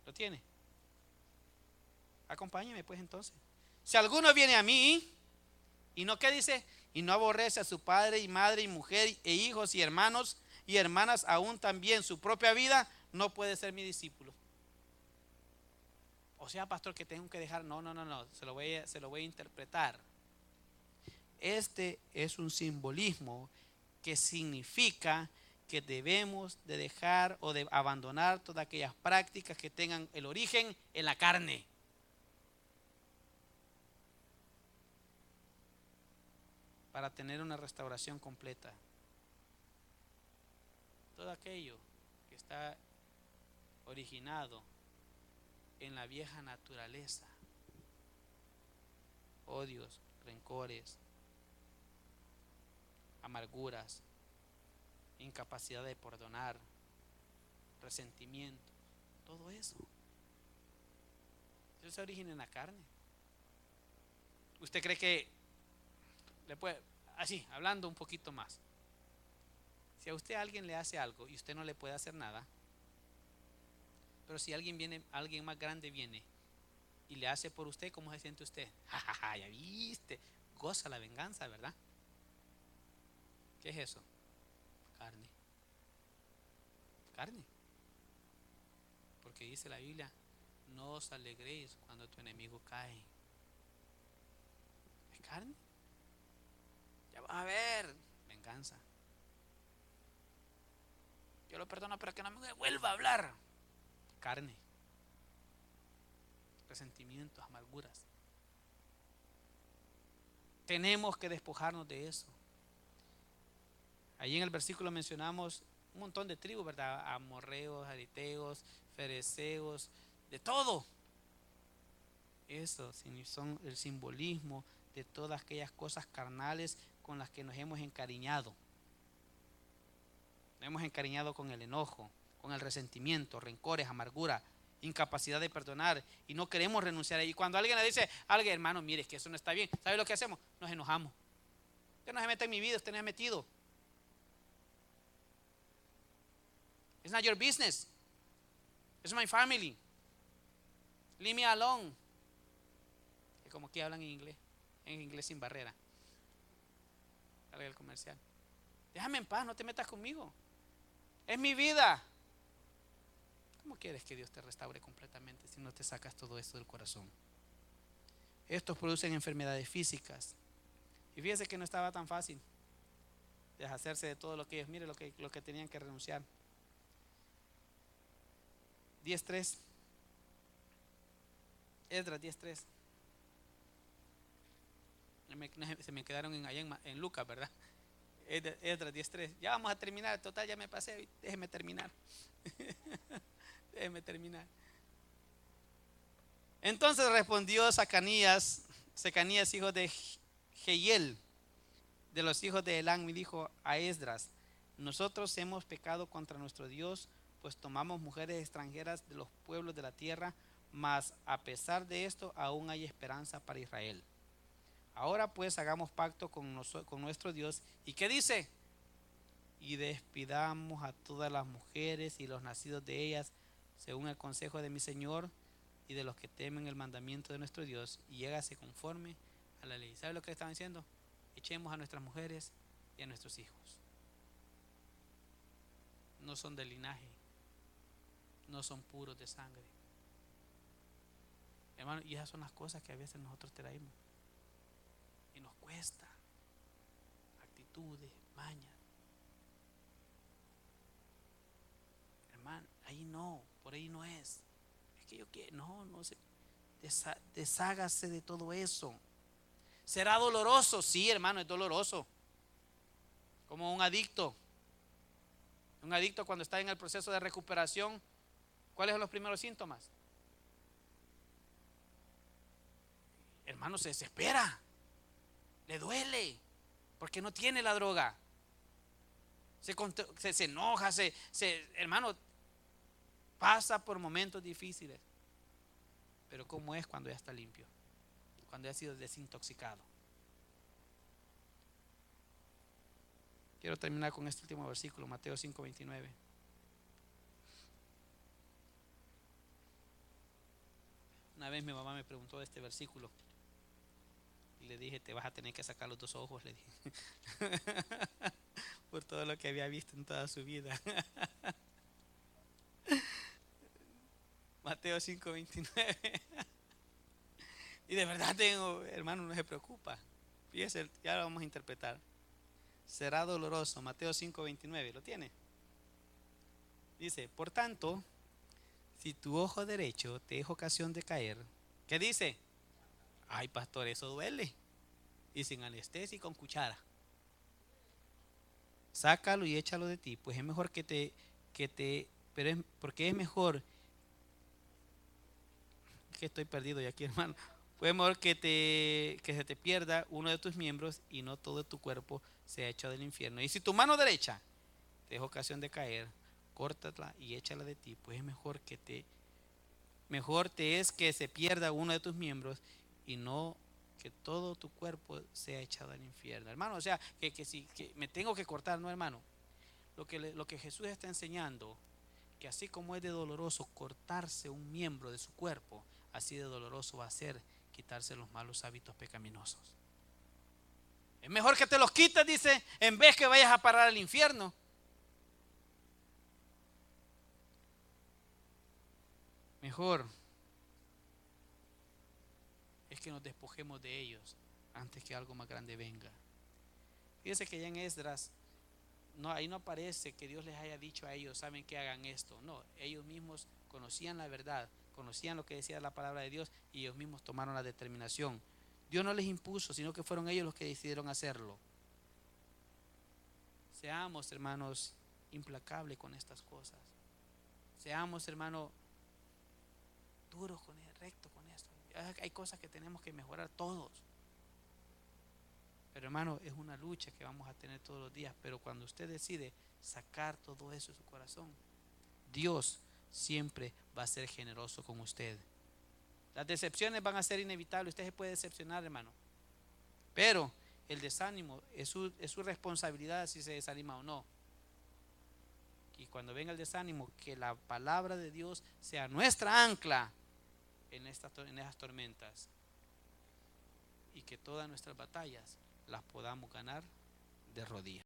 ¿Lo tiene? Acompáñeme pues entonces. Si alguno viene a mí y no, ¿qué dice? Y no aborrece a su padre y madre y mujer e hijos y hermanos y hermanas, aún también su propia vida, no puede ser mi discípulo. O sea, pastor, que tengo que dejar. No, se lo voy a interpretar. Este es un simbolismo que significa que debemos de dejar o de abandonar todas aquellas prácticas que tengan el origen en la carne. Para tener una restauración completa. Todo aquello que está originado en la vieja naturaleza, odios, rencores, amarguras, incapacidad de perdonar, resentimiento, todo eso se origina en la carne. ¿Usted cree que le puede, así, hablando un poquito más, si a usted alguien le hace algo y usted no le puede hacer nada, pero si alguien más grande viene y le hace por usted, ¿cómo se siente usted? Ja, ja, ja, ya viste, goza la venganza, ¿verdad? ¿Qué es eso? Carne. Carne. Porque dice la Biblia, no os alegréis cuando tu enemigo cae. Es carne. Ya vas a ver, venganza. Yo lo perdono para que no me vuelva a hablar. Carne. Resentimientos, amarguras. Tenemos que despojarnos de eso. Allí en el versículo mencionamos un montón de tribus, ¿verdad? Amorreos, ariteos, fereceos, de todo. Eso son el simbolismo de todas aquellas cosas carnales con las que nos hemos encariñado. Nos hemos encariñado con el enojo, con el resentimiento, rencores, amargura, incapacidad de perdonar y no queremos renunciar. Y cuando alguien le dice a alguien, hermano, mire, es que eso no está bien, ¿sabe lo que hacemos? Nos enojamos. Usted no se mete en mi vida, usted no se ha metido. It's not your business. It's my family. Leave me alone. Es como que hablan en inglés sin barrera. Salga el comercial. Déjame en paz, no te metas conmigo. Es mi vida. ¿Cómo quieres que Dios te restaure completamente si no te sacas todo esto del corazón? Estos producen enfermedades físicas. Y fíjese que no estaba tan fácil deshacerse de todo lo que ellos, mire lo que tenían que renunciar. 10:3. Esdras 10:3. se me quedaron allá en Lucas, ¿verdad? Esdras 10:3. Ya vamos a terminar, total, ya me pasé, déjeme terminar. Déjeme terminar. Entonces respondió Secanías, hijo de Jehiel, de los hijos de Elán, me dijo a Esdras: nosotros hemos pecado contra nuestro Dios, pues tomamos mujeres extranjeras de los pueblos de la tierra, mas a pesar de esto aún hay esperanza para Israel. Ahora pues hagamos pacto con nuestro Dios. ¿Y qué dice? Y despidamos a todas las mujeres y los nacidos de ellas, según el consejo de mi Señor y de los que temen el mandamiento de nuestro Dios, y llégase conforme a la ley. ¿Sabe lo que estaban diciendo? Echemos a nuestras mujeres y a nuestros hijos. No son de linaje, no son puros de sangre. Hermano, y esas son las cosas que a veces nosotros traemos y nos cuesta. Actitudes, mañas. Hermano, ahí no, por ahí no es. Es que yo quiero, no sé. Deshágase de todo eso. ¿Será doloroso? Sí, hermano, es doloroso. Como un adicto. Un adicto cuando está en el proceso de recuperación, ¿cuáles son los primeros síntomas? Hermano, se desespera, le duele, porque no tiene la droga. Se enoja, hermano, pasa por momentos difíciles. Pero ¿cómo es cuando ya está limpio? Cuando ya ha sido desintoxicado. Quiero terminar con este último versículo, Mateo 5:29. Una vez mi mamá me preguntó de este versículo y le dije: te vas a tener que sacar los 2 ojos, le dije. Por todo lo que había visto en toda su vida. Mateo 5:29. Y de verdad tengo, hermano, no se preocupa. Fíjese, ya lo vamos a interpretar. Será doloroso. Mateo 5:29, ¿lo tiene? Dice: por tanto, si tu ojo derecho te es ocasión de caer, ¿qué dice? Ay, pastor, eso duele. Y sin anestesia y con cuchara. Sácalo y échalo de ti, pues es mejor porque es mejor, que estoy perdido ya aquí, hermano. Pues es mejor que se te pierda uno de tus miembros y no todo tu cuerpo sea echado del infierno. Y si tu mano derecha te es ocasión de caer, córtala y échala de ti, pues es mejor te es que se pierda uno de tus miembros y no que todo tu cuerpo sea echado al infierno. Hermano, o sea, que me tengo que cortar, no, hermano. Lo que Jesús está enseñando, que así como es de doloroso cortarse un miembro de su cuerpo, así de doloroso va a ser quitarse los malos hábitos pecaminosos. Es mejor que te los quites, dice, en vez que vayas a parar al infierno. Mejor es que nos despojemos de ellos antes que algo más grande venga. Fíjense que ya en Esdras, no, ahí no aparece que Dios les haya dicho a ellos: saben que hagan esto. No, ellos mismos conocían la verdad, conocían lo que decía la palabra de Dios, y ellos mismos tomaron la determinación. Dios no les impuso, sino que fueron ellos los que decidieron hacerlo. Seamos, hermanos, implacables con estas cosas. Seamos, hermanos, duros con esto, rectos con esto. Hay cosas que tenemos que mejorar todos. Pero, hermano, es una lucha que vamos a tener todos los días. Pero cuando usted decide sacar todo eso de su corazón, Dios siempre va a ser generoso con usted. Las decepciones van a ser inevitables. Usted se puede decepcionar, hermano. Pero el desánimo es su responsabilidad, si se desanima o no. Y cuando venga el desánimo, que la palabra de Dios sea nuestra ancla en esas tormentas. Y que todas nuestras batallas las podamos ganar de rodillas.